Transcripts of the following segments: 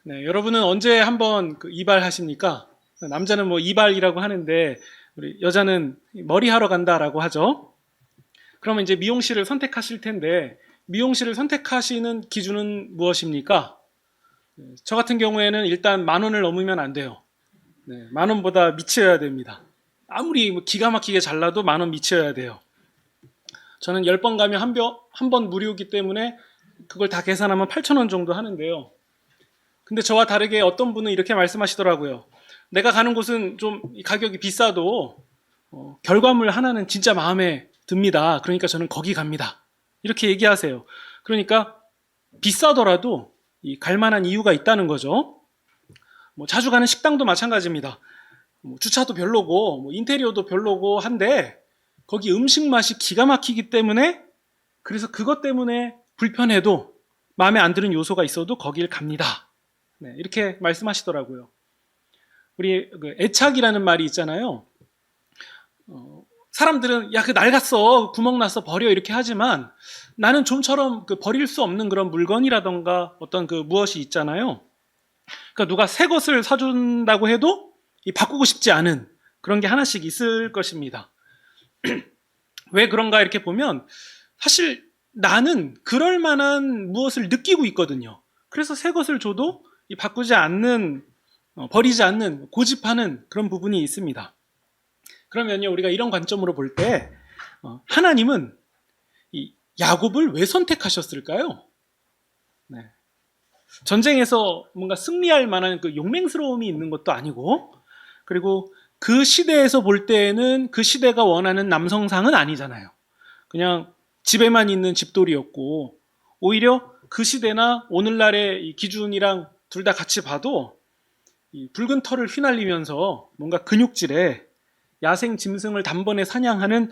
네, 여러분은 언제 한번 이발하십니까? 남자는 뭐 이발이라고 하는데 우리 여자는 머리하러 간다라고 하죠. 그러면 이제 미용실을 선택하실 텐데 미용실을 선택하시는 기준은 무엇입니까? 저 같은 경우에는 일단 10,000원을 넘으면 안 돼요. 네, 10,000원보다 미쳐야 됩니다. 아무리 뭐 기가 막히게 잘라도 10,000원 미쳐야 돼요. 저는 10번 가면 한 번 무료이기 때문에 그걸 다 계산하면 8,000원 정도 하는데요. 근데 저와 다르게 어떤 분은 이렇게 말씀하시더라고요. 내가 가는 곳은 좀 가격이 비싸도 결과물 하나는 진짜 마음에 듭니다. 그러니까 저는 거기 갑니다. 이렇게 얘기하세요. 그러니까 비싸더라도 갈 만한 이유가 있다는 거죠. 뭐 자주 가는 식당도 마찬가지입니다. 뭐 주차도 별로고 뭐 인테리어도 별로고 한데 거기 음식 맛이 기가 막히기 때문에 그래서 그것 때문에 불편해도 마음에 안 드는 요소가 있어도 거길 갑니다. 네, 이렇게 말씀하시더라고요. 우리 애착이라는 말이 있잖아요. 사람들은 야, 그 낡았어, 구멍 났어, 버려 이렇게 하지만 나는 좀처럼 버릴 수 없는 그런 물건이라던가 어떤 무엇이 있잖아요. 그러니까 누가 새 것을 사준다고 해도 바꾸고 싶지 않은 그런 게 하나씩 있을 것입니다. 왜 그런가 이렇게 보면 사실 나는 그럴 만한 무엇을 느끼고 있거든요. 그래서 새 것을 줘도 바꾸지 않는, 버리지 않는, 고집하는 그런 부분이 있습니다. 그러면요, 우리가 이런 관점으로 볼 때 하나님은 이 야곱을 왜 선택하셨을까요? 네. 전쟁에서 뭔가 승리할 만한 용맹스러움이 있는 것도 아니고, 그리고 그 시대에서 볼 때에는 그 시대가 원하는 남성상은 아니잖아요. 그냥 집에만 있는 집돌이였고, 오히려 그 시대나 오늘날의 이 기준이랑 둘 다 같이 봐도 이 붉은 털을 휘날리면서 뭔가 근육질에 야생 짐승을 단번에 사냥하는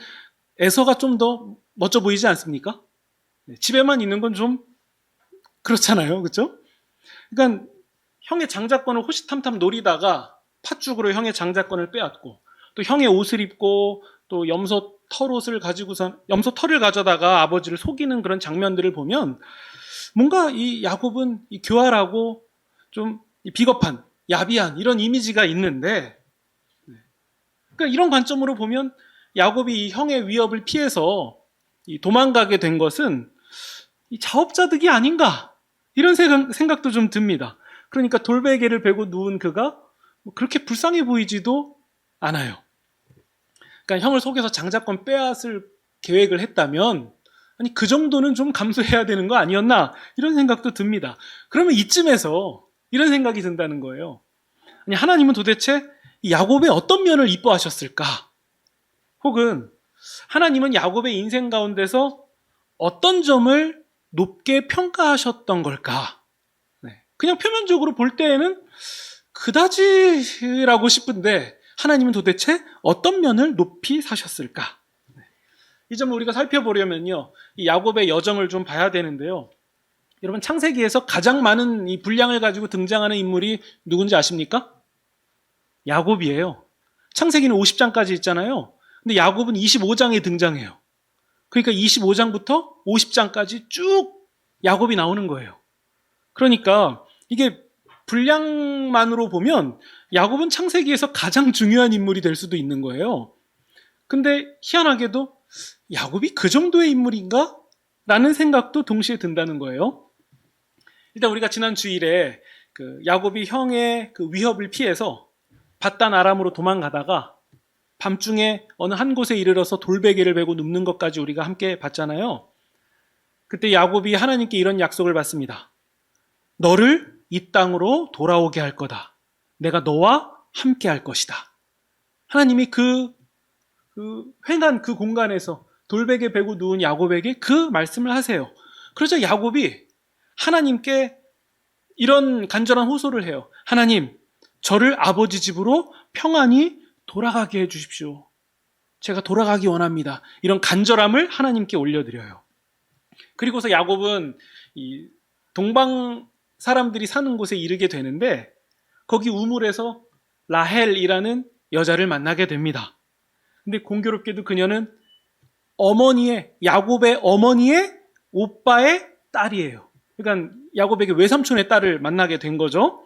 에서가 좀 더 멋져 보이지 않습니까? 집에만 있는 건 좀 그렇잖아요. 그렇죠? 그러니까 형의 장자권을 호시탐탐 노리다가 팥죽으로 형의 장자권을 빼앗고 또 형의 옷을 입고 또 염소 털옷을 가지고서 염소 털을 가져다가 아버지를 속이는 그런 장면들을 보면 뭔가 이 야곱은 이 교활하고 좀 비겁한 야비한 이런 이미지가 있는데, 그러니까 이런 관점으로 보면 야곱이 이 형의 위협을 피해서 도망가게 된 것은 이 자업자득이 아닌가 이런 생각도 좀 듭니다. 그러니까 돌베개를 베고 누운 그가 그렇게 불쌍해 보이지도 않아요. 그러니까 형을 속여서 장자권 빼앗을 계획을 했다면 아니 그 정도는 좀 감수해야 되는 거 아니었나 이런 생각도 듭니다. 그러면 이쯤에서 이런 생각이 든다는 거예요. 아니 하나님은 도대체 야곱의 어떤 면을 이뻐하셨을까? 혹은 하나님은 야곱의 인생 가운데서 어떤 점을 높게 평가하셨던 걸까? 네. 그냥 표면적으로 볼 때에는 그다지라고 싶은데 하나님은 도대체 어떤 면을 높이 사셨을까? 네. 이 점을 우리가 살펴보려면요, 이 야곱의 여정을 좀 봐야 되는데요. 여러분 창세기에서 가장 많은 이 분량을 가지고 등장하는 인물이 누군지 아십니까? 야곱이에요. 창세기는 50장까지 있잖아요. 근데 야곱은 25장에 등장해요. 그러니까 25장부터 50장까지 쭉 야곱이 나오는 거예요. 그러니까 이게 분량만으로 보면 야곱은 창세기에서 가장 중요한 인물이 될 수도 있는 거예요. 근데 희한하게도 야곱이 그 정도의 인물인가? 라는 생각도 동시에 든다는 거예요. 일단 우리가 지난 주일에 야곱이 형의 위협을 피해서 밧단 아람으로 도망가다가 밤중에 어느 한 곳에 이르러서 돌베개를 베고 눕는 것까지 우리가 함께 봤잖아요. 그때 야곱이 하나님께 이런 약속을 받습니다. 너를 이 땅으로 돌아오게 할 거다. 내가 너와 함께 할 것이다. 하나님이 횡한 그 공간에서 돌베개 베고 누운 야곱에게 그 말씀을 하세요. 그러자 야곱이 하나님께 이런 간절한 호소를 해요. 하나님, 저를 아버지 집으로 평안히 돌아가게 해주십시오. 제가 돌아가기 원합니다. 이런 간절함을 하나님께 올려드려요. 그리고서 야곱은 이 동방 사람들이 사는 곳에 이르게 되는데 거기 우물에서 라헬이라는 여자를 만나게 됩니다. 근데 공교롭게도 그녀는 야곱의 오빠의 딸이에요. 그러니까 야곱에게 외삼촌의 딸을 만나게 된 거죠.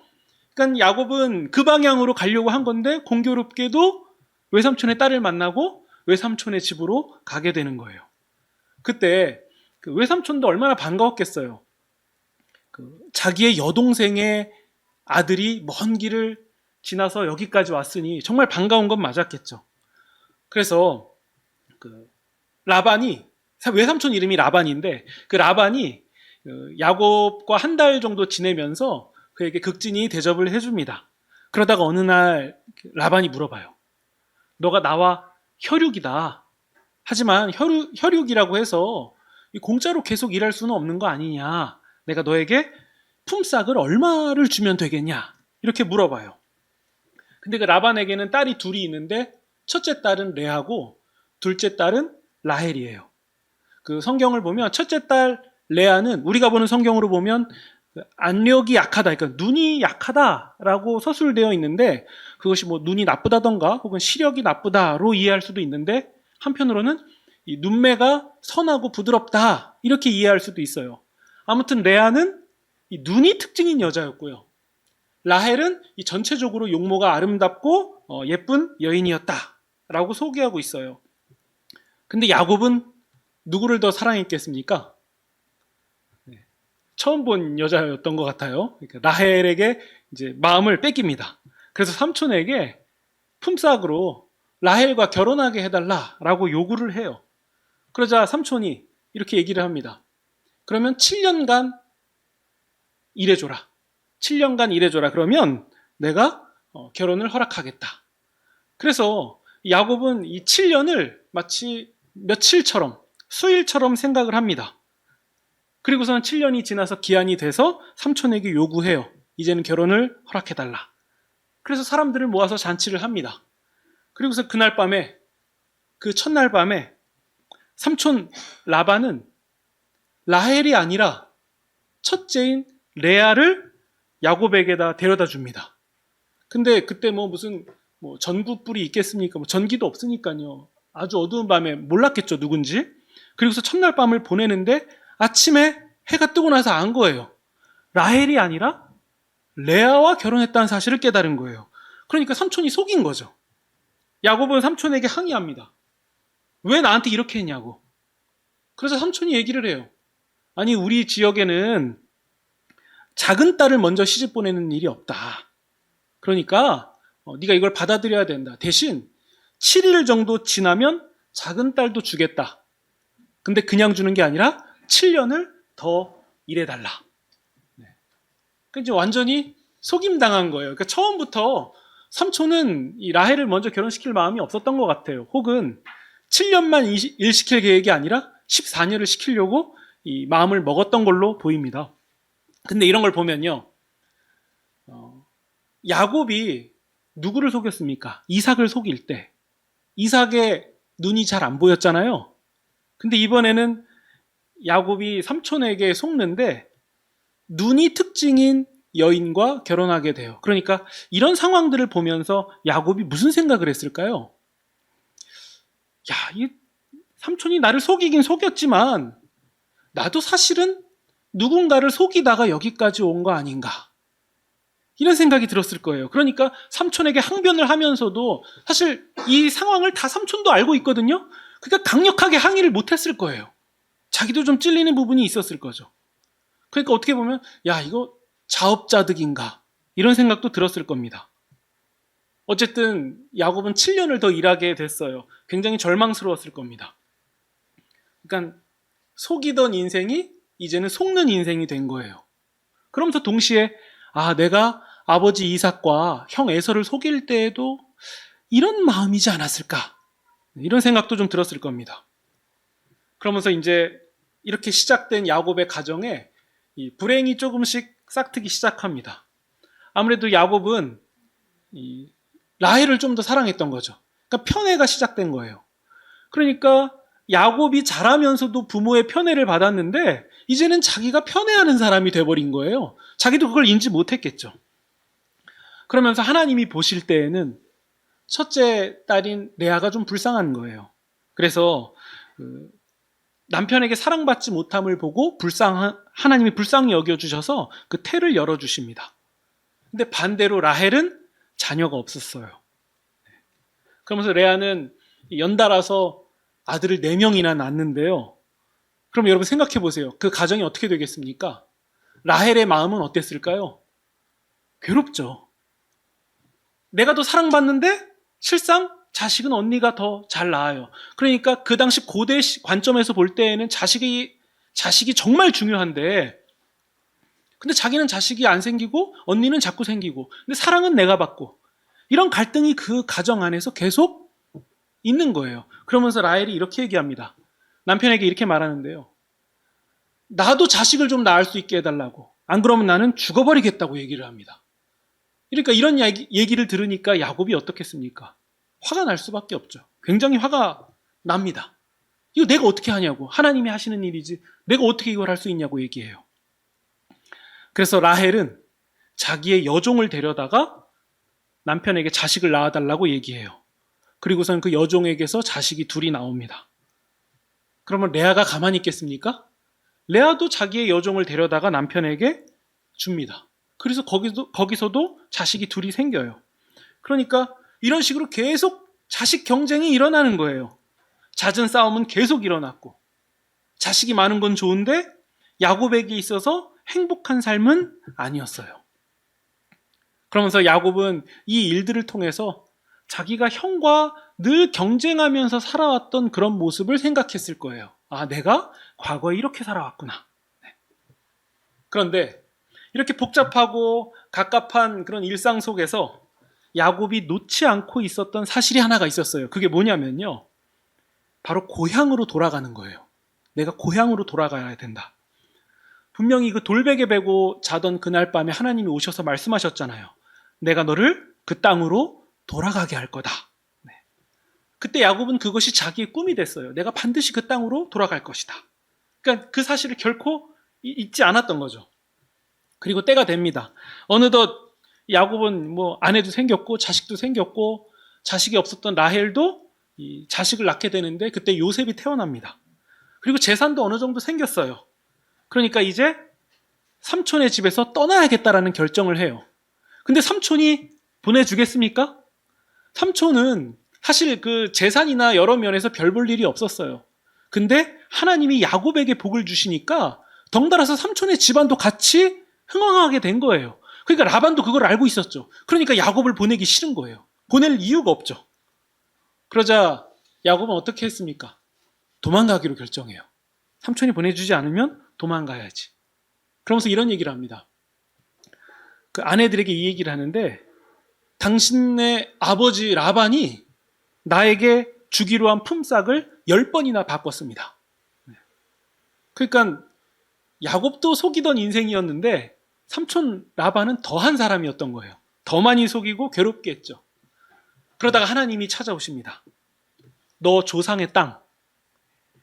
그러니까 야곱은 그 방향으로 가려고 한 건데 공교롭게도 외삼촌의 딸을 만나고 외삼촌의 집으로 가게 되는 거예요. 그때 그 외삼촌도 얼마나 반가웠겠어요. 자기의 여동생의 아들이 먼 길을 지나서 여기까지 왔으니 정말 반가운 건 맞았겠죠. 그래서 라반이, 외삼촌 이름이 라반인데 그 라반이 야곱과 한 달 정도 지내면서 그에게 극진히 대접을 해줍니다. 그러다가 어느 날 라반이 물어봐요. 너가 나와 혈육이다. 하지만 혈육이라고 해서 공짜로 계속 일할 수는 없는 거 아니냐. 내가 너에게 품삯을 얼마를 주면 되겠냐. 이렇게 물어봐요. 근데 그 라반에게는 딸이 둘이 있는데 첫째 딸은 레아고 둘째 딸은 라헬이에요. 그 성경을 보면 첫째 딸 레아는 우리가 보는 성경으로 보면 안력이 약하다, 그러니까 눈이 약하다라고 서술되어 있는데 그것이 뭐 눈이 나쁘다던가 혹은 시력이 나쁘다로 이해할 수도 있는데 한편으로는 이 눈매가 선하고 부드럽다 이렇게 이해할 수도 있어요. 아무튼 레아는 이 눈이 특징인 여자였고요. 라헬은 이 전체적으로 용모가 아름답고 예쁜 여인이었다라고 소개하고 있어요. 근데 야곱은 누구를 더 사랑했겠습니까? 처음 본 여자였던 것 같아요. 그러니까 라헬에게 이제 마음을 뺏깁니다. 그래서 삼촌에게 품삯으로 라헬과 결혼하게 해달라라고 요구를 해요. 그러자 삼촌이 이렇게 얘기를 합니다. 그러면 7년간 일해줘라. 7년간 일해줘라. 그러면 내가 결혼을 허락하겠다. 그래서 야곱은 이 7년을 마치 며칠처럼, 수일처럼 생각을 합니다. 그리고서는 7년이 지나서 기한이 돼서 삼촌에게 요구해요. 이제는 결혼을 허락해달라. 그래서 사람들을 모아서 잔치를 합니다. 그리고서 그날 밤에, 그 첫날 밤에 삼촌 라반은 라헬이 아니라 첫째인 레아를 야곱에게다 데려다 줍니다. 근데 그때 무슨 전구불이 있겠습니까? 전기도 없으니까요. 아주 어두운 밤에 몰랐겠죠, 누군지. 그리고서 첫날 밤을 보내는데 아침에 해가 뜨고 나서 안 거예요. 라헬이 아니라 레아와 결혼했다는 사실을 깨달은 거예요. 그러니까 삼촌이 속인 거죠. 야곱은 삼촌에게 항의합니다. 왜 나한테 이렇게 했냐고. 그래서 삼촌이 얘기를 해요. 아니, 우리 지역에는 작은 딸을 먼저 시집 보내는 일이 없다. 그러니까 네가 이걸 받아들여야 된다. 대신 7일 정도 지나면 작은 딸도 주겠다. 근데 그냥 주는 게 아니라 7년을 더 일해달라. 그러니까 이제 완전히 속임당한 거예요. 그러니까 처음부터 삼촌은 이 라헬을 먼저 결혼시킬 마음이 없었던 것 같아요. 혹은 7년만 일 시킬 계획이 아니라 14년을 시키려고 이 마음을 먹었던 걸로 보입니다. 근데 이런 걸 보면요. 야곱이 누구를 속였습니까? 이삭을 속일 때. 이삭의 눈이 잘 안 보였잖아요. 근데 이번에는 야곱이 삼촌에게 속는데 눈이 특징인 여인과 결혼하게 돼요. 그러니까 이런 상황들을 보면서 야곱이 무슨 생각을 했을까요? 야, 이 삼촌이 나를 속이긴 속였지만 나도 사실은 누군가를 속이다가 여기까지 온 거 아닌가. 이런 생각이 들었을 거예요. 그러니까 삼촌에게 항변을 하면서도 사실 이 상황을 다 삼촌도 알고 있거든요. 그러니까 강력하게 항의를 못했을 거예요. 자기도 좀 찔리는 부분이 있었을 거죠. 그러니까 어떻게 보면 야, 이거 자업자득인가 이런 생각도 들었을 겁니다. 어쨌든 야곱은 7년을 더 일하게 됐어요. 굉장히 절망스러웠을 겁니다. 그러니까 속이던 인생이 이제는 속는 인생이 된 거예요. 그러면서 동시에 내가 아버지 이삭과 형 에서를 속일 때에도 이런 마음이지 않았을까? 이런 생각도 좀 들었을 겁니다. 그러면서 이제 이렇게 시작된 야곱의 가정에 이 불행이 조금씩 싹트기 시작합니다. 아무래도 야곱은 이 라헬을 좀 더 사랑했던 거죠. 그러니까 편애가 시작된 거예요. 그러니까 야곱이 자라면서도 부모의 편애를 받았는데 이제는 자기가 편애하는 사람이 돼버린 거예요. 자기도 그걸 인지 못했겠죠. 그러면서 하나님이 보실 때에는 첫째 딸인 레아가 좀 불쌍한 거예요. 그래서 남편에게 사랑받지 못함을 보고 하나님이 불쌍히 여겨주셔서 그 태를 열어주십니다. 근데 반대로 라헬은 자녀가 없었어요. 그러면서 레아는 연달아서 아들을 4명이나 낳았는데요. 그럼 여러분 생각해 보세요. 그 가정이 어떻게 되겠습니까? 라헬의 마음은 어땠을까요? 괴롭죠. 내가 더 사랑받는데 실상 자식은 언니가 더 잘 낳아요. 그러니까 그 당시 고대 관점에서 볼 때에는 자식이 정말 중요한데, 근데 자기는 자식이 안 생기고 언니는 자꾸 생기고, 근데 사랑은 내가 받고, 이런 갈등이 그 가정 안에서 계속 있는 거예요. 그러면서 라헬이 이렇게 얘기합니다. 남편에게 이렇게 말하는데요. 나도 자식을 좀 낳을 수 있게 해달라고. 안 그러면 나는 죽어버리겠다고 얘기를 합니다. 그러니까 이런 얘기를 들으니까 야곱이 어떻겠습니까? 화가 날 수밖에 없죠. 굉장히 화가 납니다. 이거 내가 어떻게 하냐고. 하나님이 하시는 일이지. 내가 어떻게 이걸 할 수 있냐고 얘기해요. 그래서 라헬은 자기의 여종을 데려다가 남편에게 자식을 낳아달라고 얘기해요. 그리고선 그 여종에게서 자식이 둘이 나옵니다. 그러면 레아가 가만히 있겠습니까? 레아도 자기의 여종을 데려다가 남편에게 줍니다. 그래서 거기서도 자식이 둘이 생겨요. 그러니까 이런 식으로 계속 자식 경쟁이 일어나는 거예요. 잦은 싸움은 계속 일어났고, 자식이 많은 건 좋은데 야곱에게 있어서 행복한 삶은 아니었어요. 그러면서 야곱은 이 일들을 통해서 자기가 형과 늘 경쟁하면서 살아왔던 그런 모습을 생각했을 거예요. 아, 내가 과거에 이렇게 살아왔구나. 네. 그런데 이렇게 복잡하고 갑갑한 그런 일상 속에서 야곱이 놓지 않고 있었던 사실이 하나가 있었어요. 그게 뭐냐면요. 바로 고향으로 돌아가는 거예요. 내가 고향으로 돌아가야 된다. 분명히 그 돌베개 베고 자던 그날 밤에 하나님이 오셔서 말씀하셨잖아요. 내가 너를 그 땅으로 돌아가게 할 거다. 네. 그때 야곱은 그것이 자기의 꿈이 됐어요. 내가 반드시 그 땅으로 돌아갈 것이다. 그러니까 그 사실을 결코 잊지 않았던 거죠. 그리고 때가 됩니다. 어느덧 야곱은 뭐 아내도 생겼고 자식도 생겼고, 자식이 없었던 라헬도 이 자식을 낳게 되는데 그때 요셉이 태어납니다. 그리고 재산도 어느 정도 생겼어요. 그러니까 이제 삼촌의 집에서 떠나야겠다라는 결정을 해요. 근데 삼촌이 보내주겠습니까? 삼촌은 사실 그 재산이나 여러 면에서 별 볼 일이 없었어요. 근데 하나님이 야곱에게 복을 주시니까 덩달아서 삼촌의 집안도 같이 흥왕하게 된 거예요. 그러니까 라반도 그걸 알고 있었죠. 그러니까 야곱을 보내기 싫은 거예요. 보낼 이유가 없죠. 그러자 야곱은 어떻게 했습니까? 도망가기로 결정해요. 삼촌이 보내주지 않으면 도망가야지. 그러면서 이런 얘기를 합니다. 그 아내들에게 이 얘기를 하는데, 당신의 아버지 라반이 나에게 주기로 한 품삯을 10번이나 바꿨습니다. 그러니까 야곱도 속이던 인생이었는데 삼촌 라반은 더한 사람이었던 거예요. 더 많이 속이고 괴롭게 했죠. 그러다가 하나님이 찾아오십니다. 너 조상의 땅,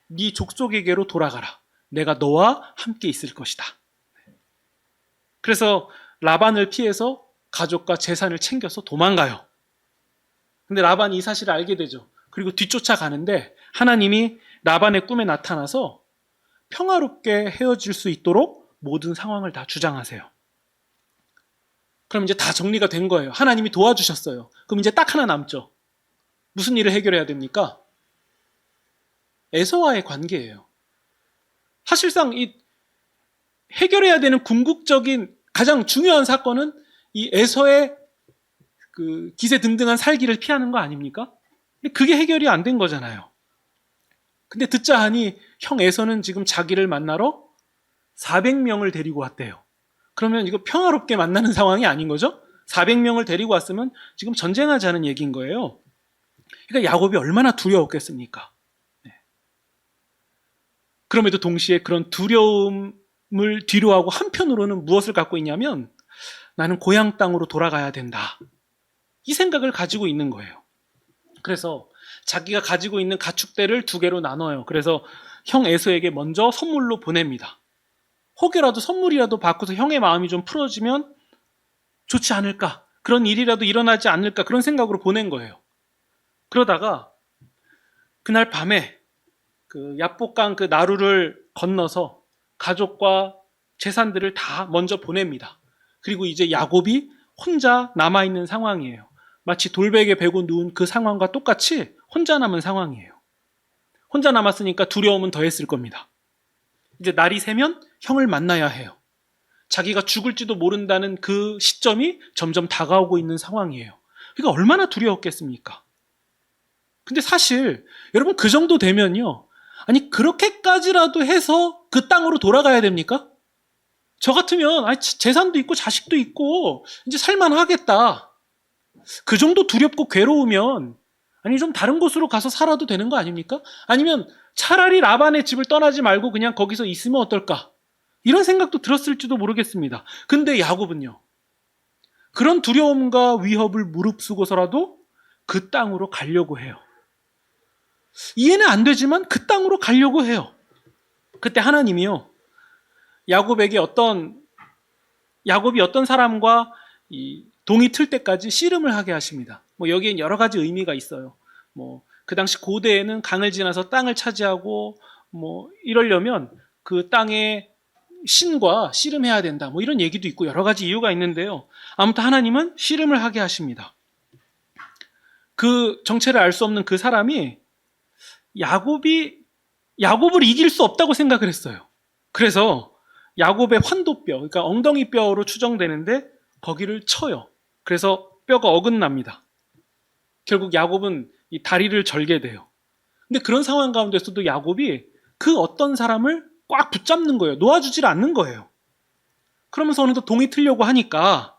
네 족속에게로 돌아가라. 내가 너와 함께 있을 것이다. 그래서 라반을 피해서 가족과 재산을 챙겨서 도망가요. 근데 라반이 이 사실을 알게 되죠. 그리고 뒤쫓아가는데 하나님이 라반의 꿈에 나타나서 평화롭게 헤어질 수 있도록 모든 상황을 다 주장하세요. 그럼 이제 다 정리가 된 거예요. 하나님이 도와주셨어요. 그럼 이제 딱 하나 남죠. 무슨 일을 해결해야 됩니까? 에서와의 관계예요. 사실상 이 해결해야 되는 궁극적인 가장 중요한 사건은 이 에서의 그 기세등등한 살기를 피하는 거 아닙니까? 근데 그게 해결이 안 된 거잖아요. 근데 듣자 하니 형 에서는 지금 자기를 만나러 400명을 데리고 왔대요. 그러면 이거 평화롭게 만나는 상황이 아닌 거죠? 400명을 데리고 왔으면 지금 전쟁하자는 얘기인 거예요. 그러니까 야곱이 얼마나 두려웠겠습니까? 네. 그럼에도 동시에 그런 두려움을 뒤로하고 한편으로는 무엇을 갖고 있냐면, 나는 고향 땅으로 돌아가야 된다. 이 생각을 가지고 있는 거예요. 그래서 자기가 가지고 있는 가축대를 2개로 나눠요. 그래서 형 에서에게 먼저 선물로 보냅니다. 혹여라도 선물이라도 받고서 형의 마음이 좀 풀어지면 좋지 않을까, 그런 일이라도 일어나지 않을까, 그런 생각으로 보낸 거예요. 그러다가 그날 밤에 그 야복강 그 나루를 건너서 가족과 재산들을 다 먼저 보냅니다. 그리고 이제 야곱이 혼자 남아있는 상황이에요. 마치 돌베개 베고 누운 그 상황과 똑같이 혼자 남은 상황이에요. 혼자 남았으니까 두려움은 더했을 겁니다. 이제 날이 새면 형을 만나야 해요. 자기가 죽을지도 모른다는 그 시점이 점점 다가오고 있는 상황이에요. 그러니까 얼마나 두려웠겠습니까? 근데 사실 여러분 그 정도 되면요. 아니 그렇게까지라도 해서 그 땅으로 돌아가야 됩니까? 저 같으면 아니, 재산도 있고 자식도 있고 이제 살만하겠다. 그 정도 두렵고 괴로우면 아니 좀 다른 곳으로 가서 살아도 되는 거 아닙니까? 아니면 차라리 라반의 집을 떠나지 말고 그냥 거기서 있으면 어떨까? 이런 생각도 들었을지도 모르겠습니다. 근데 야곱은요. 그런 두려움과 위협을 무릅쓰고서라도 그 땅으로 가려고 해요. 이해는 안 되지만 그 땅으로 가려고 해요. 그때 하나님이요. 야곱이 어떤 사람과 이 동이 틀 때까지 씨름을 하게 하십니다. 여기엔 여러 가지 의미가 있어요. 그 당시 고대에는 강을 지나서 땅을 차지하고 이러려면 그 땅의 신과 씨름해야 된다. 이런 얘기도 있고 여러 가지 이유가 있는데요. 아무튼 하나님은 씨름을 하게 하십니다. 그 정체를 알 수 없는 그 사람이 야곱을 이길 수 없다고 생각을 했어요. 그래서 야곱의 환도뼈, 그러니까 엉덩이 뼈로 추정되는데 거기를 쳐요. 그래서 뼈가 어긋납니다. 결국 야곱은 이 다리를 절게 돼요. 근데 그런 상황 가운데서도 야곱이 그 어떤 사람을 꽉 붙잡는 거예요. 놓아주질 않는 거예요. 그러면서 어느덧 동이 틀려고 하니까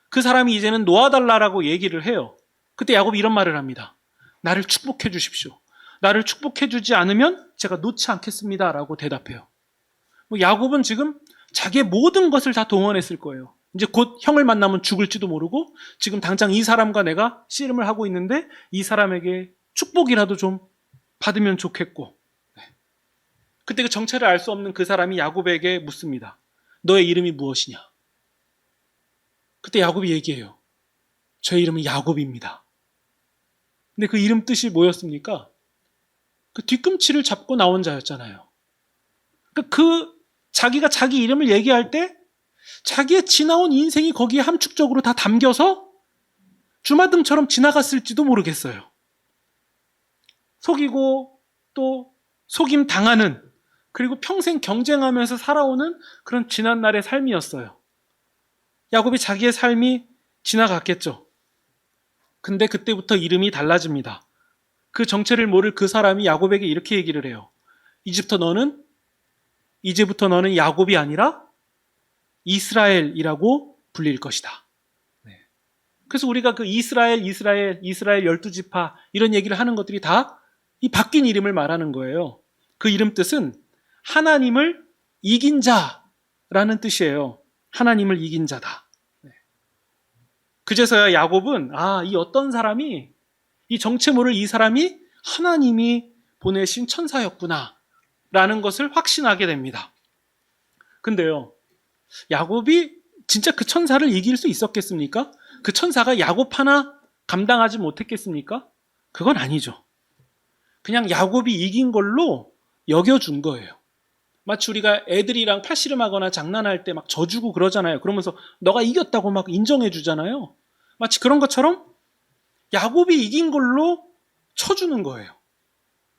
그 사람이 이제는 놓아달라라고 얘기를 해요. 그때 야곱이 이런 말을 합니다. 나를 축복해 주십시오. 나를 축복해 주지 않으면 제가 놓지 않겠습니다. 라고 대답해요. 야곱은 지금 자기의 모든 것을 다 동원했을 거예요. 이제 곧 형을 만나면 죽을지도 모르고 지금 당장 이 사람과 내가 씨름을 하고 있는데 이 사람에게 축복이라도 좀 받으면 좋겠고. 그때 그 정체를 알 수 없는 그 사람이 야곱에게 묻습니다. 너의 이름이 무엇이냐? 그때 야곱이 얘기해요. 저의 이름은 야곱입니다. 근데 그 이름 뜻이 뭐였습니까? 그 뒤꿈치를 잡고 나온 자였잖아요. 그 자기가 자기 이름을 얘기할 때 자기의 지나온 인생이 거기에 함축적으로 다 담겨서 주마등처럼 지나갔을지도 모르겠어요. 속이고 또 속임 당하는 그리고 평생 경쟁하면서 살아오는 그런 지난날의 삶이었어요. 야곱이 자기의 삶이 지나갔겠죠. 근데 그때부터 이름이 달라집니다. 그 정체를 모를 그 사람이 야곱에게 이렇게 얘기를 해요. 이제부터 너는 야곱이 아니라 이스라엘이라고 불릴 것이다. 그래서 우리가 그 이스라엘 12지파 이런 얘기를 하는 것들이 다 이 바뀐 이름을 말하는 거예요. 그 이름 뜻은 하나님을 이긴 자라는 뜻이에요. 하나님을 이긴 자다. 그제서야 야곱은 이 어떤 사람이 이 정체 모를 이 사람이 하나님이 보내신 천사였구나 라는 것을 확신하게 됩니다. 근데요. 야곱이 진짜 그 천사를 이길 수 있었겠습니까? 그 천사가 야곱 하나 감당하지 못했겠습니까? 그건 아니죠. 그냥 야곱이 이긴 걸로 여겨준 거예요. 마치 우리가 애들이랑 팔씨름하거나 장난할 때 막 져주고 그러잖아요. 그러면서 너가 이겼다고 막 인정해 주잖아요. 마치 그런 것처럼 야곱이 이긴 걸로 쳐주는 거예요.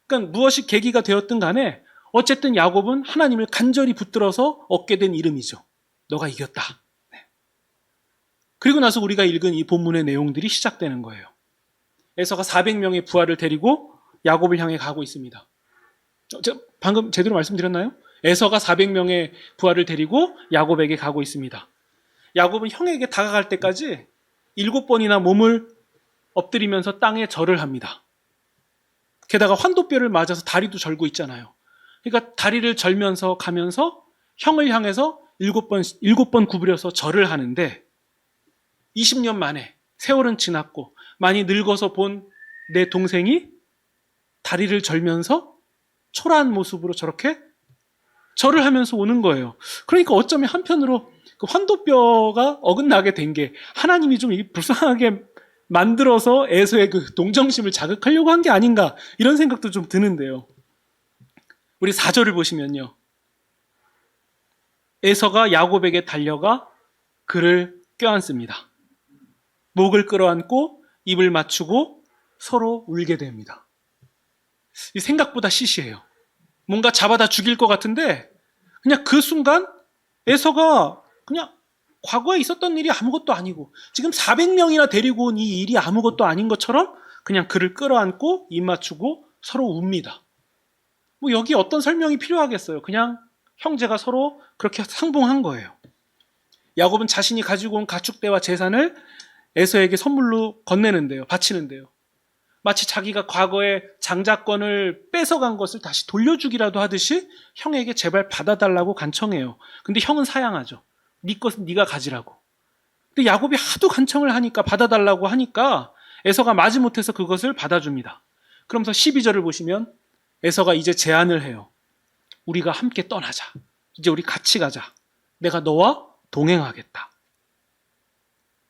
그러니까 무엇이 계기가 되었든 간에 어쨌든 야곱은 하나님을 간절히 붙들어서 얻게 된 이름이죠. 너가 이겼다. 그리고 나서 우리가 읽은 이 본문의 내용들이 시작되는 거예요. 에서가 400명의 부하를 데리고 야곱을 향해 가고 있습니다. 방금 제대로 말씀드렸나요? 에서가 400명의 부하를 데리고 야곱에게 가고 있습니다. 야곱은 형에게 다가갈 때까지 7번이나 몸을 엎드리면서 땅에 절을 합니다. 게다가 환도뼈를 맞아서 다리도 절고 있잖아요. 그러니까 다리를 절면서 가면서 형을 향해서 7번 구부려서 절을 하는데 20년 만에 세월은 지났고 많이 늙어서 본 내 동생이 다리를 절면서 초라한 모습으로 저렇게 절을 하면서 오는 거예요. 그러니까 어쩌면 한편으로 그 환도뼈가 어긋나게 된 게 하나님이 좀 불쌍하게 만들어서 에서의 그 동정심을 자극하려고 한 게 아닌가 이런 생각도 좀 드는데요. 우리 4절을 보시면요. 에서가 야곱에게 달려가 그를 껴안습니다. 목을 끌어안고 입을 맞추고 서로 울게 됩니다. 이 생각보다 시시해요. 뭔가 잡아다 죽일 것 같은데 그냥 그 순간 에서가 그냥 과거에 있었던 일이 아무것도 아니고 지금 400명이나 데리고 온 이 일이 아무것도 아닌 것처럼 그냥 그를 끌어안고 입 맞추고 서로 웁니다. 뭐 여기 어떤 설명이 필요하겠어요. 그냥 형제가 서로 그렇게 상봉한 거예요. 야곱은 자신이 가지고 온 가축대와 재산을 에서에게 선물로 건네는데요. 바치는데요. 마치 자기가 과거에 장자권을 뺏어간 것을 다시 돌려주기라도 하듯이 형에게 제발 받아달라고 간청해요. 근데 형은 사양하죠. 네 것은 네가 가지라고. 근데 야곱이 하도 간청을 하니까 받아달라고 하니까 에서가 마지못해서 그것을 받아줍니다. 그러면서 12절을 보시면 에서가 이제 제안을 해요. 우리가 함께 떠나자. 이제 우리 같이 가자. 내가 너와 동행하겠다.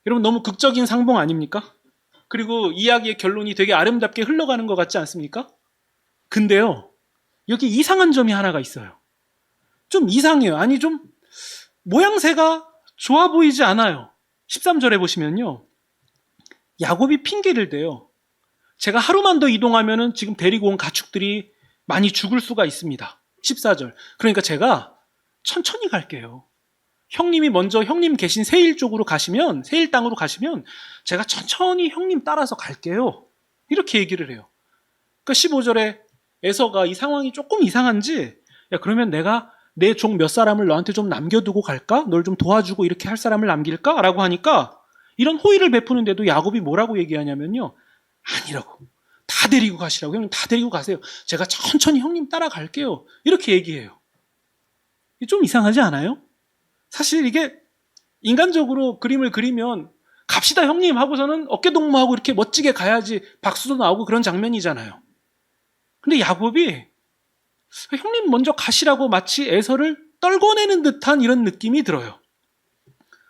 여러분 너무 극적인 상봉 아닙니까? 그리고 이야기의 결론이 되게 아름답게 흘러가는 것 같지 않습니까? 근데요, 여기 이상한 점이 하나가 있어요. 좀 이상해요. 아니, 좀 모양새가 좋아 보이지 않아요. 13절에 보시면요. 야곱이 핑계를 대요. 제가 하루만 더 이동하면은 지금 데리고 온 가축들이 많이 죽을 수가 있습니다. 14절. 그러니까 제가 천천히 갈게요. 형님이 먼저 형님 계신 세일 쪽으로 가시면, 세일 땅으로 가시면 제가 천천히 형님 따라서 갈게요. 이렇게 얘기를 해요. 그러니까 15절에 에서가 이 상황이 조금 이상한지, 야, 그러면 내가 내 종 몇 사람을 너한테 좀 남겨두고 갈까? 널 좀 도와주고 이렇게 할 사람을 남길까? 라고 하니까 이런 호의를 베푸는데도 야곱이 뭐라고 얘기하냐면요. 아니라고. 다 데리고 가시라고. 형님 다 데리고 가세요. 제가 천천히 형님 따라갈게요. 이렇게 얘기해요. 좀 이상하지 않아요? 사실 이게 인간적으로 그림을 그리면 갑시다 형님 하고서는 어깨동무하고 이렇게 멋지게 가야지 박수도 나오고 그런 장면이잖아요. 근데 야곱이 형님 먼저 가시라고 마치 에서를 떨궈내는 듯한 이런 느낌이 들어요.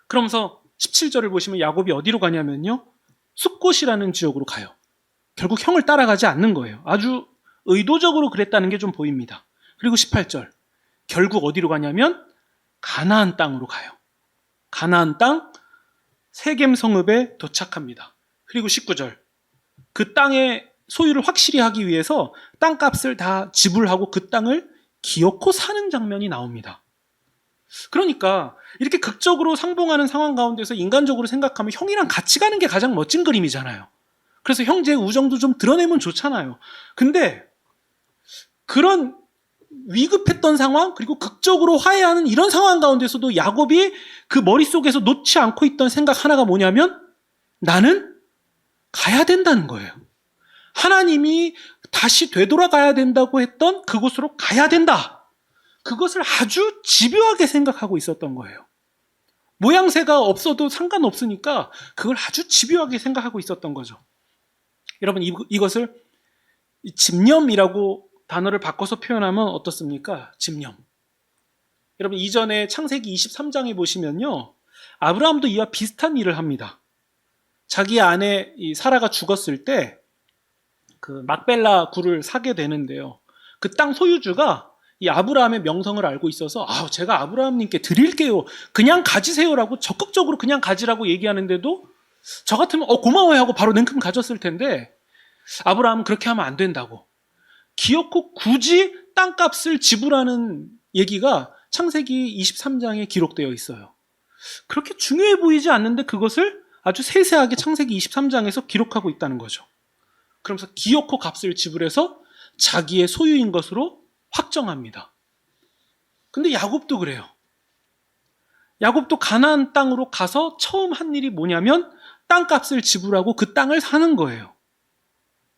그러면서 17절을 보시면 야곱이 어디로 가냐면요. 숫곳이라는 지역으로 가요. 결국 형을 따라가지 않는 거예요. 아주 의도적으로 그랬다는 게 좀 보입니다. 그리고 18절. 결국 어디로 가냐면 가나안 땅으로 가요. 가나안 땅 세겜 성읍에 도착합니다. 그리고 19절. 그 땅의 소유를 확실히 하기 위해서 땅값을 다 지불하고 그 땅을 기어코 사는 장면이 나옵니다. 그러니까 이렇게 극적으로 상봉하는 상황 가운데서 인간적으로 생각하면 형이랑 같이 가는 게 가장 멋진 그림이잖아요. 그래서 형제의 우정도 좀 드러내면 좋잖아요. 근데 그런 위급했던 상황 그리고 극적으로 화해하는 이런 상황 가운데서도 야곱이 그 머릿속에서 놓지 않고 있던 생각 하나가 뭐냐면 나는 가야 된다는 거예요. 하나님이 다시 되돌아가야 된다고 했던 그곳으로 가야 된다. 그것을 아주 집요하게 생각하고 있었던 거예요. 모양새가 없어도 상관없으니까 그걸 아주 집요하게 생각하고 있었던 거죠. 여러분 이것을 집념이라고 단어를 바꿔서 표현하면 어떻습니까? 집념. 여러분 이전에 창세기 23장에 보시면요. 아브라함도 이와 비슷한 일을 합니다. 자기 아내 사라가 죽었을 때 그 막벨라 굴을 사게 되는데요. 그 땅 소유주가 이 아브라함의 명성을 알고 있어서 제가 아브라함님께 드릴게요. 그냥 가지세요라고 적극적으로 그냥 가지라고 얘기하는데도 저 같으면 고마워요 하고 바로 냉큼 가졌을 텐데 아브라함은 그렇게 하면 안 된다고. 기어코 굳이 땅값을 지불하는 얘기가 창세기 23장에 기록되어 있어요. 그렇게 중요해 보이지 않는데 그것을 아주 세세하게 창세기 23장에서 기록하고 있다는 거죠. 그러면서 기어코 값을 지불해서 자기의 소유인 것으로 확정합니다. 근데 야곱도 그래요. 야곱도 가나안 땅으로 가서 처음 한 일이 뭐냐면 땅값을 지불하고 그 땅을 사는 거예요.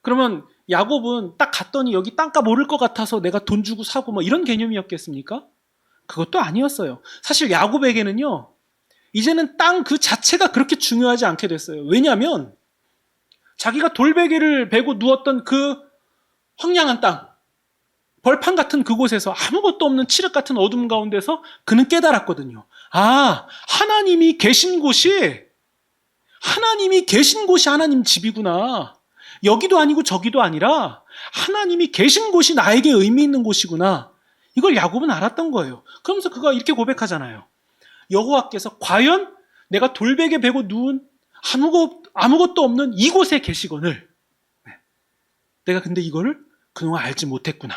그러면 야곱은 딱 갔더니 여기 땅값 오를 것 같아서 내가 돈 주고 사고 뭐 이런 개념이었겠습니까? 그것도 아니었어요. 사실 야곱에게는요. 이제는 땅 그 자체가 그렇게 중요하지 않게 됐어요. 왜냐하면 자기가 돌베개를 베고 누웠던 그 황량한 땅, 벌판 같은 그곳에서 아무것도 없는 칠흑 같은 어둠 가운데서 그는 깨달았거든요. 하나님이 계신 곳이 하나님 집이구나. 여기도 아니고 저기도 아니라 하나님이 계신 곳이 나에게 의미 있는 곳이구나. 이걸 야곱은 알았던 거예요. 그러면서 그가 이렇게 고백하잖아요. 여호와께서 과연 내가 돌베개 베고 누운 아무것도 없는 이곳에 계시거늘 내가 근데 이거를 그동안 알지 못했구나.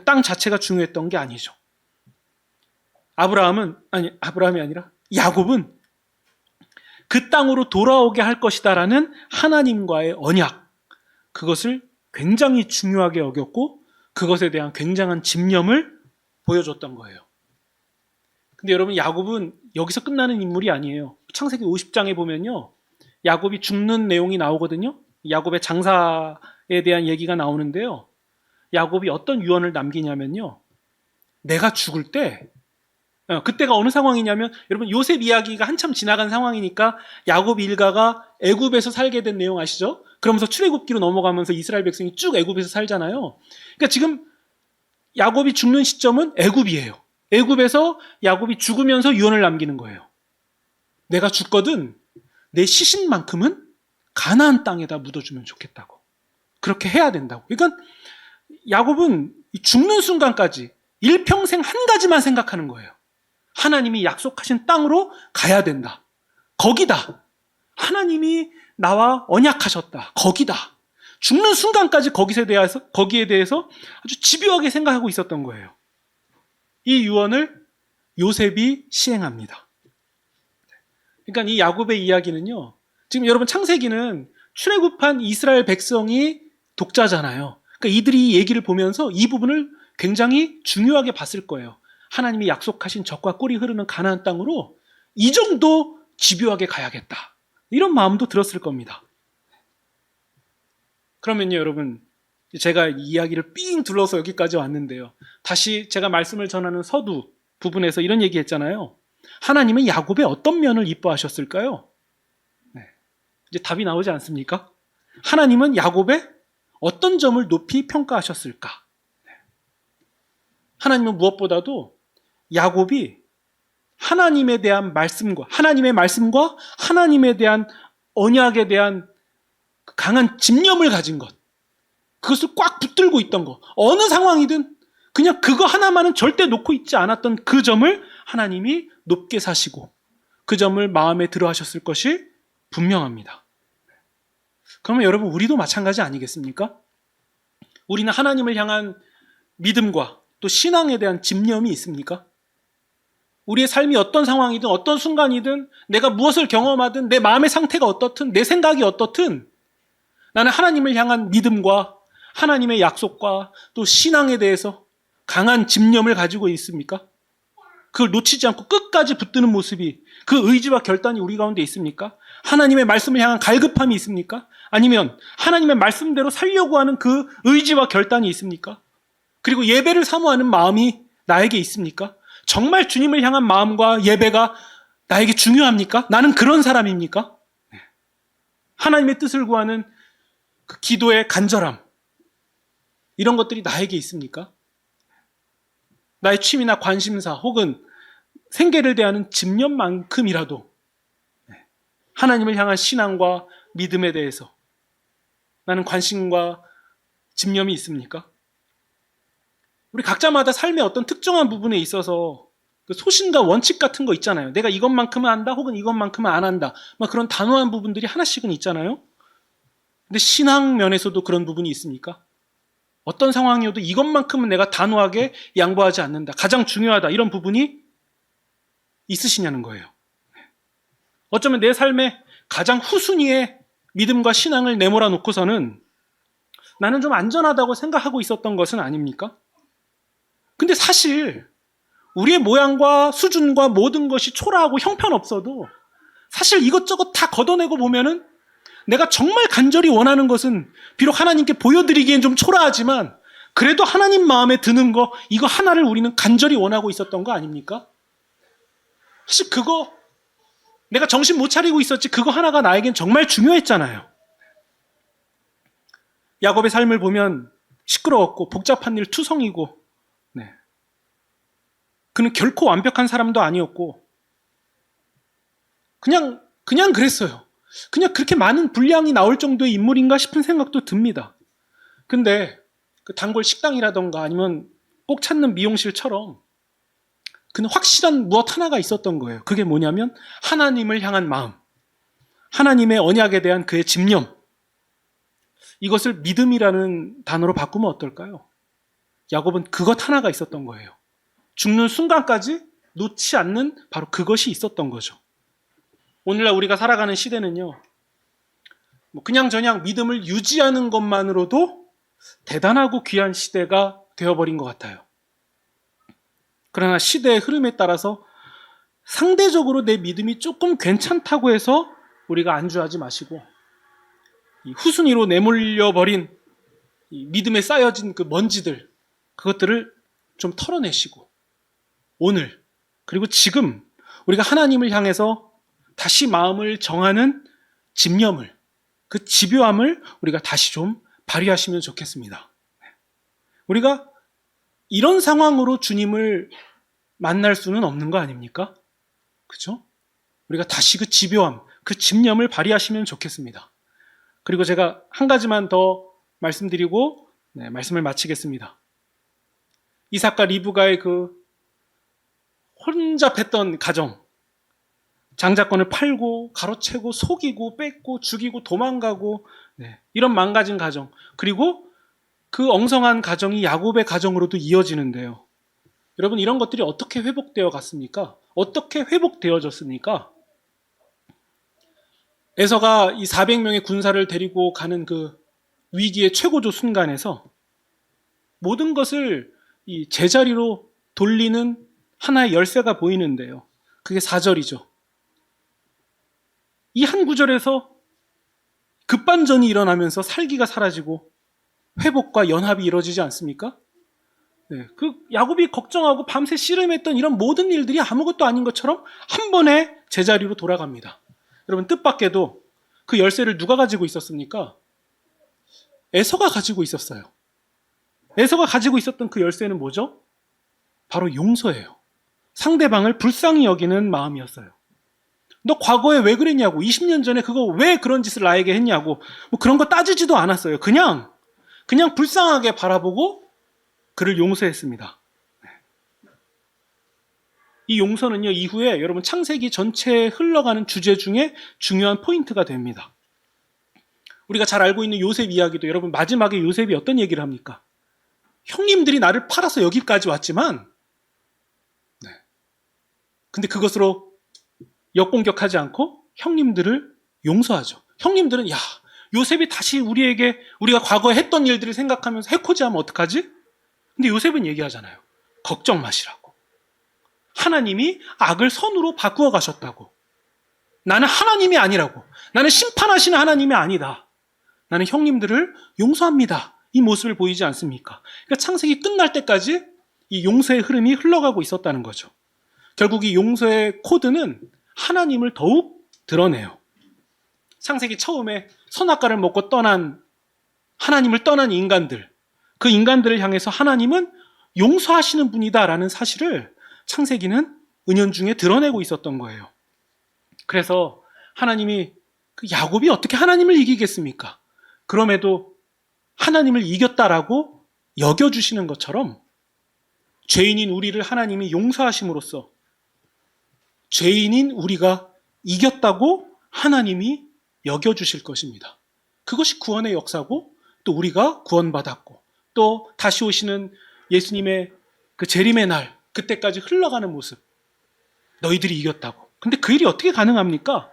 땅 자체가 중요했던 게 아니죠. 아브라함이 아니라 야곱은 그 땅으로 돌아오게 할 것이다라는 하나님과의 언약, 그것을 굉장히 중요하게 여겼고 그것에 대한 굉장한 집념을 보여줬던 거예요. 근데 여러분, 야곱은 여기서 끝나는 인물이 아니에요. 창세기 50장에 보면요, 야곱이 죽는 내용이 나오거든요. 야곱의 장사에 대한 얘기가 나오는데요, 야곱이 어떤 유언을 남기냐면요, 내가 죽을 때, 그때가 어느 상황이냐면, 여러분 요셉 이야기가 한참 지나간 상황이니까 야곱 일가가 애굽에서 살게 된 내용 아시죠? 그러면서 출애굽기로 넘어가면서 이스라엘 백성이 쭉 애굽에서 살잖아요. 그러니까 지금 야곱이 죽는 시점은 애굽이에요. 애굽에서 야곱이 죽으면서 유언을 남기는 거예요. 내가 죽거든 내 시신만큼은 가나안 땅에다 묻어주면 좋겠다고. 그렇게 해야 된다고. 그러니까 야곱은 죽는 순간까지 일평생 한 가지만 생각하는 거예요. 하나님이 약속하신 땅으로 가야 된다. 거기다. 하나님이 나와 언약하셨다. 거기다. 죽는 순간까지 거기에 대해서 아주 집요하게 생각하고 있었던 거예요. 이 유언을 요셉이 시행합니다. 그러니까 이 야곱의 이야기는요, 지금 여러분 창세기는 출애굽한 이스라엘 백성이 독자잖아요. 그러니까 이들이 이 얘기를 보면서 이 부분을 굉장히 중요하게 봤을 거예요. 하나님이 약속하신 젖과 꿀이 흐르는 가나안 땅으로 이 정도 집요하게 가야겠다. 이런 마음도 들었을 겁니다. 그러면요, 여러분, 제가 이 이야기를 삥 둘러서 여기까지 왔는데요, 다시 제가 말씀을 전하는 서두 부분에서 이런 얘기 했잖아요. 하나님은 야곱의 어떤 면을 이뻐하셨을까요? 이제 답이 나오지 않습니까? 하나님은 야곱의 어떤 점을 높이 평가하셨을까? 하나님은 무엇보다도 야곱이 하나님에 대한 하나님의 말씀과 하나님에 대한 언약에 대한 강한 집념을 가진 것, 그것을 꽉 붙들고 있던 것, 어느 상황이든 그냥 그거 하나만은 절대 놓고 있지 않았던 그 점을 하나님이 높게 사시고 그 점을 마음에 들어 하셨을 것이 분명합니다. 그러면 여러분, 우리도 마찬가지 아니겠습니까? 우리는 하나님을 향한 믿음과 또 신앙에 대한 집념이 있습니까? 우리의 삶이 어떤 상황이든 어떤 순간이든 내가 무엇을 경험하든 내 마음의 상태가 어떻든 내 생각이 어떻든 나는 하나님을 향한 믿음과 하나님의 약속과 또 신앙에 대해서 강한 집념을 가지고 있습니까? 그걸 놓치지 않고 끝까지 붙드는 모습이, 그 의지와 결단이 우리 가운데 있습니까? 하나님의 말씀을 향한 갈급함이 있습니까? 아니면 하나님의 말씀대로 살려고 하는 그 의지와 결단이 있습니까? 그리고 예배를 사모하는 마음이 나에게 있습니까? 정말 주님을 향한 마음과 예배가 나에게 중요합니까? 나는 그런 사람입니까? 하나님의 뜻을 구하는 그 기도의 간절함, 이런 것들이 나에게 있습니까? 나의 취미나 관심사 혹은 생계를 대하는 집념만큼이라도 하나님을 향한 신앙과 믿음에 대해서 나는 관심과 집념이 있습니까? 우리 각자마다 삶의 어떤 특정한 부분에 있어서 그 소신과 원칙 같은 거 있잖아요. 내가 이것만큼은 한다 혹은 이것만큼은 안 한다, 막 그런 단호한 부분들이 하나씩은 있잖아요. 근데 신앙 면에서도 그런 부분이 있습니까? 어떤 상황이어도 이것만큼은 내가 단호하게 양보하지 않는다, 가장 중요하다, 이런 부분이 있으시냐는 거예요. 어쩌면 내 삶의 가장 후순위에 믿음과 신앙을 내몰아 놓고서는 나는 좀 안전하다고 생각하고 있었던 것은 아닙니까? 근데 사실 우리의 모양과 수준과 모든 것이 초라하고 형편없어도 사실 이것저것 다 걷어내고 보면은 내가 정말 간절히 원하는 것은 비록 하나님께 보여드리기엔 좀 초라하지만 그래도 하나님 마음에 드는 거, 이거 하나를 우리는 간절히 원하고 있었던 거 아닙니까? 사실 그거 내가 정신 못 차리고 있었지 그거 하나가 나에겐 정말 중요했잖아요. 야곱의 삶을 보면 시끄러웠고 복잡한 일 투성이고, 그는 결코 완벽한 사람도 아니었고 그냥 그랬어요. 그냥 그렇게 많은 분량이 나올 정도의 인물인가 싶은 생각도 듭니다. 근데 그 단골 식당이라던가 아니면 꼭 찾는 미용실처럼 그는 확실한 무엇 하나가 있었던 거예요. 그게 뭐냐면 하나님을 향한 마음, 하나님의 언약에 대한 그의 집념, 이것을 믿음이라는 단어로 바꾸면 어떨까요? 야곱은 그것 하나가 있었던 거예요. 죽는 순간까지 놓지 않는 바로 그것이 있었던 거죠. 오늘날 우리가 살아가는 시대는요, 그냥저냥 믿음을 유지하는 것만으로도 대단하고 귀한 시대가 되어버린 것 같아요. 그러나 시대의 흐름에 따라서 상대적으로 내 믿음이 조금 괜찮다고 해서 우리가 안주하지 마시고, 이 후순위로 내몰려버린 이 믿음에 쌓여진 그 먼지들, 그것들을 좀 털어내시고, 오늘 그리고 지금 우리가 하나님을 향해서 다시 마음을 정하는 집념을, 그 집요함을 우리가 다시 좀 발휘하시면 좋겠습니다. 우리가 이런 상황으로 주님을 만날 수는 없는 거 아닙니까? 그렇죠? 우리가 다시 그 집요함, 그 집념을 발휘하시면 좋겠습니다. 그리고 제가 한 가지만 더 말씀드리고 말씀을 마치겠습니다. 이삭과 리브가의 그 혼잡했던 가정, 장자권을 팔고 가로채고 속이고 뺏고 죽이고 도망가고 이런 망가진 가정, 그리고 그 엉성한 가정이 야곱의 가정으로도 이어지는데요. 여러분, 이런 것들이 어떻게 회복되어 갔습니까? 어떻게 회복되어졌습니까? 에서가 이 400명의 군사를 데리고 가는 그 위기의 최고조 순간에서 모든 것을 이 제자리로 돌리는 하나의 열쇠가 보이는데요. 그게 4절이죠. 이 한 구절에서 급반전이 일어나면서 살기가 사라지고 회복과 연합이 이루어지지 않습니까? 그 야곱이 걱정하고 밤새 씨름했던 이런 모든 일들이 아무것도 아닌 것처럼 한 번에 제자리로 돌아갑니다. 여러분, 뜻밖에도 그 열쇠를 누가 가지고 있었습니까? 에서가 가지고 있었어요. 에서가 가지고 있었던 그 열쇠는 뭐죠? 바로 용서예요. 상대방을 불쌍히 여기는 마음이었어요. 너 과거에 왜 그랬냐고, 20년 전에 그거 왜 그런 짓을 나에게 했냐고, 뭐 그런 거 따지지도 않았어요. 그냥 불쌍하게 바라보고 그를 용서했습니다. 이 용서는요, 이후에 여러분 창세기 전체에 흘러가는 주제 중에 중요한 포인트가 됩니다. 우리가 잘 알고 있는 요셉 이야기도 여러분, 마지막에 요셉이 어떤 얘기를 합니까? 형님들이 나를 팔아서 여기까지 왔지만, 근데 그것으로 역공격하지 않고 형님들을 용서하죠. 형님들은, 야, 요셉이 다시 우리가 과거에 했던 일들을 생각하면서 해코지하면 어떡하지? 근데 요셉은 얘기하잖아요. 걱정 마시라고. 하나님이 악을 선으로 바꾸어 가셨다고. 나는 하나님이 아니라고. 나는 심판하시는 하나님이 아니다. 나는 형님들을 용서합니다. 이 모습을 보이지 않습니까? 그러니까 창세기 끝날 때까지 이 용서의 흐름이 흘러가고 있었다는 거죠. 결국 이 용서의 코드는 하나님을 더욱 드러내요. 창세기 처음에 선악과를 먹고 하나님을 떠난 인간들, 그 인간들을 향해서 하나님은 용서하시는 분이다라는 사실을 창세기는 은연중에 드러내고 있었던 거예요. 그래서 하나님이, 그 야곱이 어떻게 하나님을 이기겠습니까? 그럼에도 하나님을 이겼다라고 여겨주시는 것처럼 죄인인 우리를 하나님이 용서하심으로써 죄인인 우리가 이겼다고 하나님이 여겨주실 것입니다. 그것이 구원의 역사고, 또 우리가 구원받았고, 또 다시 오시는 예수님의 그 재림의 날, 그때까지 흘러가는 모습, 너희들이 이겼다고. 근데 그 일이 어떻게 가능합니까?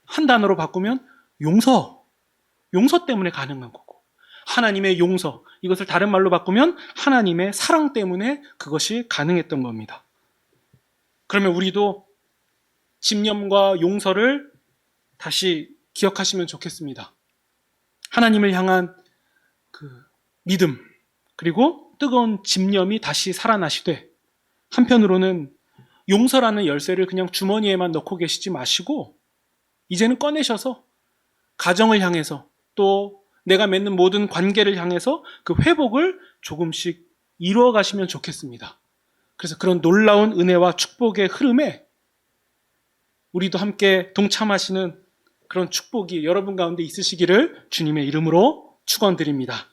한 단어로 바꾸면 용서 때문에 가능한 거고, 하나님의 용서, 이것을 다른 말로 바꾸면 하나님의 사랑 때문에 그것이 가능했던 겁니다. 그러면 우리도 집념과 용서를 다시 기억하시면 좋겠습니다. 하나님을 향한 그 믿음, 그리고 뜨거운 집념이 다시 살아나시되, 한편으로는 용서라는 열쇠를 그냥 주머니에만 넣고 계시지 마시고 이제는 꺼내셔서 가정을 향해서, 또 내가 맺는 모든 관계를 향해서 그 회복을 조금씩 이루어 가시면 좋겠습니다. 그래서 그런 놀라운 은혜와 축복의 흐름에 우리도 함께 동참하시는 그런 축복이 여러분 가운데 있으시기를 주님의 이름으로 축원드립니다.